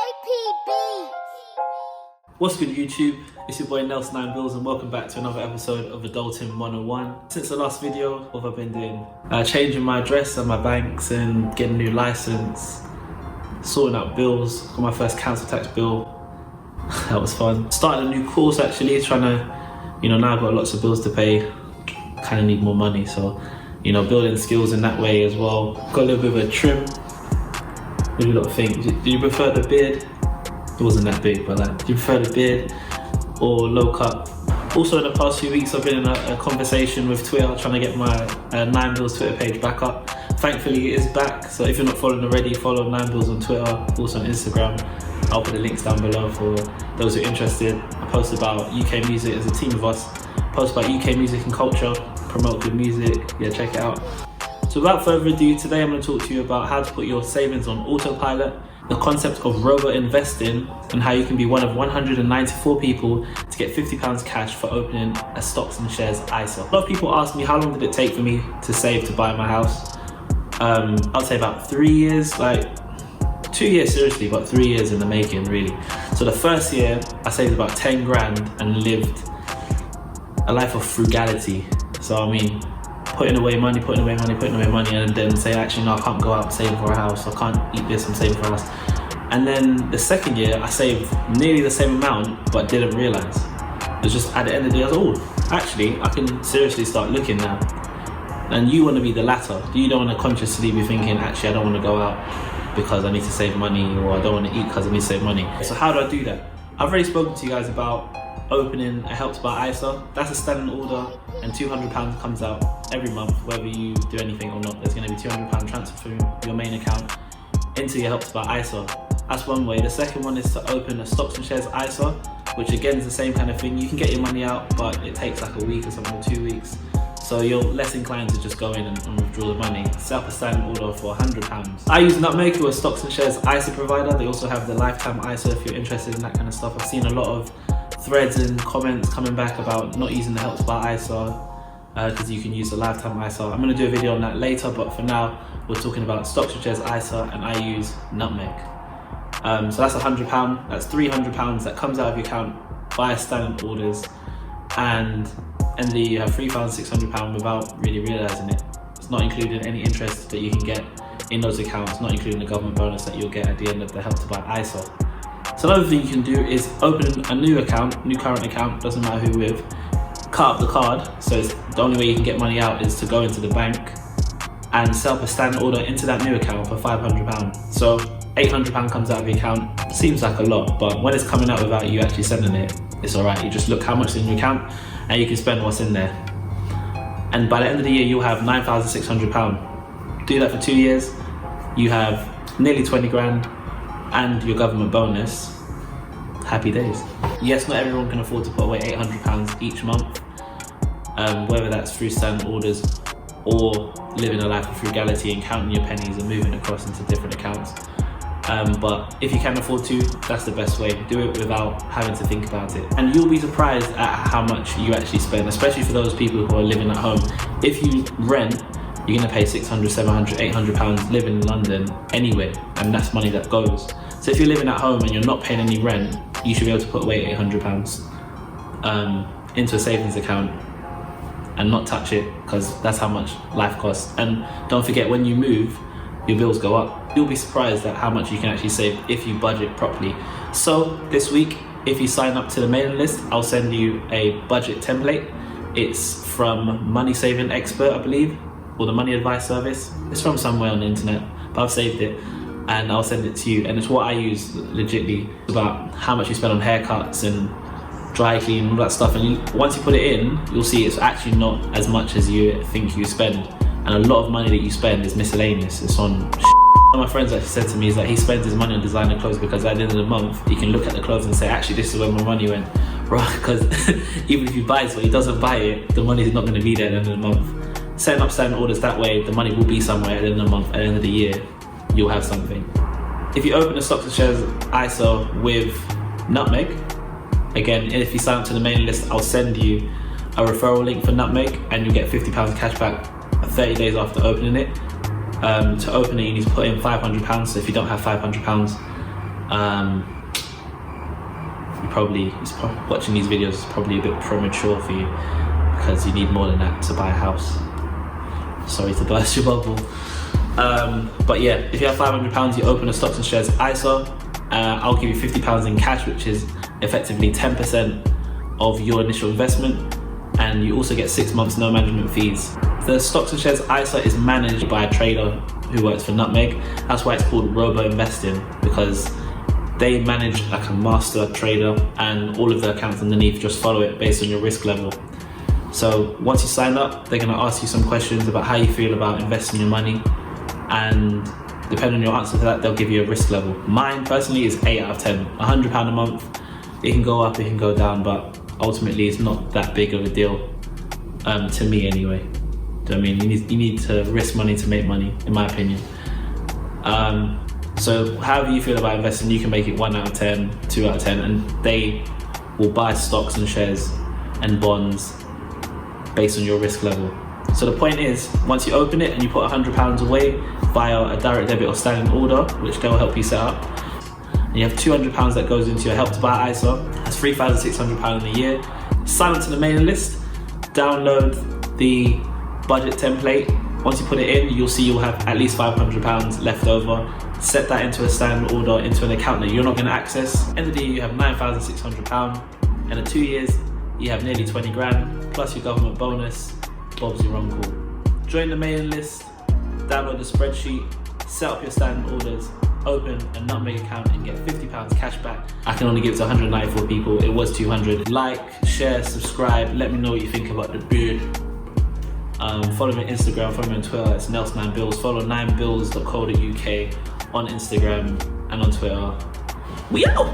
JPB. What's good YouTube? It's your boy Nelson 9 Bills and welcome back to another episode of Adulting 101. Since the last video, what have I been doing? Changing my address and my banks and getting a new license, sorting out bills, got my first council tax bill. That was fun. Started a new course actually, trying to, now I've got lots of bills to pay, kind of need more money, so building skills in that way as well. Got a little bit of a trim. What do you lot think? Do you prefer the beard? It wasn't that big, but do you prefer the beard or low cut? Also in the past few weeks I've been in a conversation with Twitter trying to get my 9 Bills Twitter page back up. Thankfully it is back, so if you're not following already, follow 9 Bills on Twitter, also on Instagram. I'll put the links down below for those who are interested. I post about UK music, as a team of us, post about UK music and culture, promote good music, yeah, check it out. So without further ado, today I'm going to talk to you about how to put your savings on autopilot, the concept of robo-investing, and how you can be one of 194 people to get £50 cash for opening a stocks and shares ISA. A lot of people ask me how long did it take for me to save to buy my house. I'd say about 3 years, 2 years seriously, but 3 years in the making really. So the first year I saved about 10 grand and lived a life of frugality. So I mean, putting away money, and then say, actually no, I can't go out saving for a house, I can't eat this, I'm saving for a house. And then the second year I saved nearly the same amount but didn't realise. It was just at the end of the day I was actually I can seriously start looking now. And you want to be the latter. You don't want to consciously be thinking, actually I don't want to go out because I need to save money, or I don't want to eat because I need to save money. So how do I do that? I've already spoken to you guys about opening a Help to Buy ISA. That's a standing order and £200 comes out every month, whether you do anything or not. There's going to be £200 transferred from your main account into your Help to Buy ISA. That's one way. The second one is to open a stocks and shares ISA, which again is the same kind of thing. You can get your money out, but it takes like a week or something, or 2 weeks. So you're less inclined to just go in and withdraw the money. Set up a standing order for £100. I use Nutmeg, who are stocks and shares ISA provider. They also have the lifetime ISA if you're interested in that kind of stuff. I've seen a lot of threads and comments coming back about not using the Help to Buy ISA because you can use the lifetime ISA. I'm going to do a video on that later, but for now we're talking about stocks and shares ISA, and I use Nutmeg. So that's £100, that's £300 that comes out of your account via standing orders, and then you have £3,600 without really realising it. It's not including any interest that you can get in those accounts, not including the government bonus that you'll get at the end of the Help to Buy ISA. So another thing you can do is open a new account, new current account, doesn't matter who with, cut up the card, so the only way you can get money out is to go into the bank and set up a standing order into that new account for £500. So £800 comes out of the account. Seems like a lot, but when it's coming out without you actually sending it, it's alright. You just look how much is in your account and you can spend what's in there. And by the end of the year you'll have £9,600. Do that for 2 years, you have nearly 20 grand and your government bonus. Happy days. Yes, not everyone can afford to put away £800 each month, whether that's through standing orders or living a life of frugality and counting your pennies and moving across into different accounts. But if you can afford to, that's the best way. Do it without having to think about it. And you'll be surprised at how much you actually spend, especially for those people who are living at home. If you rent, you're gonna pay £600, £700, £800 living in London anyway, and that's money that goes. So if you're living at home and you're not paying any rent, you should be able to put away £800 into a savings account and not touch it, because that's how much life costs. And don't forget, when you move, your bills go up. You'll be surprised at how much you can actually save if you budget properly. So this week, if you sign up to the mailing list, I'll send you a budget template. It's from Money Saving Expert, I believe, or the Money Advice Service. It's from somewhere on the internet, but I've saved it and I'll send it to you. And it's what I use legitly, about how much you spend on haircuts and dry clean, all that stuff. And once you put it in, you'll see it's actually not as much as you think you spend. And a lot of money that you spend is miscellaneous. It's on shit. One of my friends actually said to me is that he spends his money on designer clothes because at the end of the month, he can look at the clothes and say, actually, this is where my money went. Right, because even if he buys it, he doesn't buy it, the money is not going to be there at the end of the month. Setting up standing orders that way, the money will be somewhere at the end of the month, at the end of the year, you'll have something. If you open a stocks and shares ISA with Nutmeg, again, if you sign up to the mailing list, I'll send you a referral link for Nutmeg and you'll get £50 cash back 30 days after opening it. To open it, you need to put in £500, so if you don't have £500, Watching these videos is probably a bit premature for you, because you need more than that to buy a house. Sorry to burst your bubble. But yeah, if you have £500, you open a stocks and shares ISA. I'll give you £50 in cash, which is effectively 10% of your initial investment, and you also get 6 months no management fees. The stocks and shares ISA is managed by a trader who works for Nutmeg. That's why it's called robo investing, because they manage like a master trader, and all of the accounts underneath just follow it based on your risk level. So once you sign up, they're going to ask you some questions about how you feel about investing your money, and depending on your answer to that, they'll give you a risk level. Mine personally is 8 out of 10. £100 a month. It can go up, it can go down, but ultimately it's not that big of a deal, to me anyway. Do you know what I mean? You need to risk money to make money, in my opinion. So however you feel about investing, you can make it 1 out of 10, 2 out of 10, and they will buy stocks and shares and bonds based on your risk level. So the point is, once you open it and you put £100 away via a direct debit or standing order, which they'll help you set up, and you have £200 that goes into your Help to Buy ISA, that's £3,600 in a year. Sign up to the mailing list, download the budget template. Once you put it in, you'll see you'll have at least £500 left over. Set that into a standing order, into an account that you're not going to access. End of the year, you have £9,600, and in 2 years, you have nearly 20 grand, plus your government bonus. Bob's your uncle. Join the mailing list, download the spreadsheet, set up your standing orders, open a Nutmeg account and get £50 cash back. I can only give it to 194 people, it was 200. Like, share, subscribe, let me know what you think about the beard. Follow me on Instagram, follow me on Twitter, it's Nels9Bills. Follow 9bills.co.uk on Instagram and on Twitter. We out!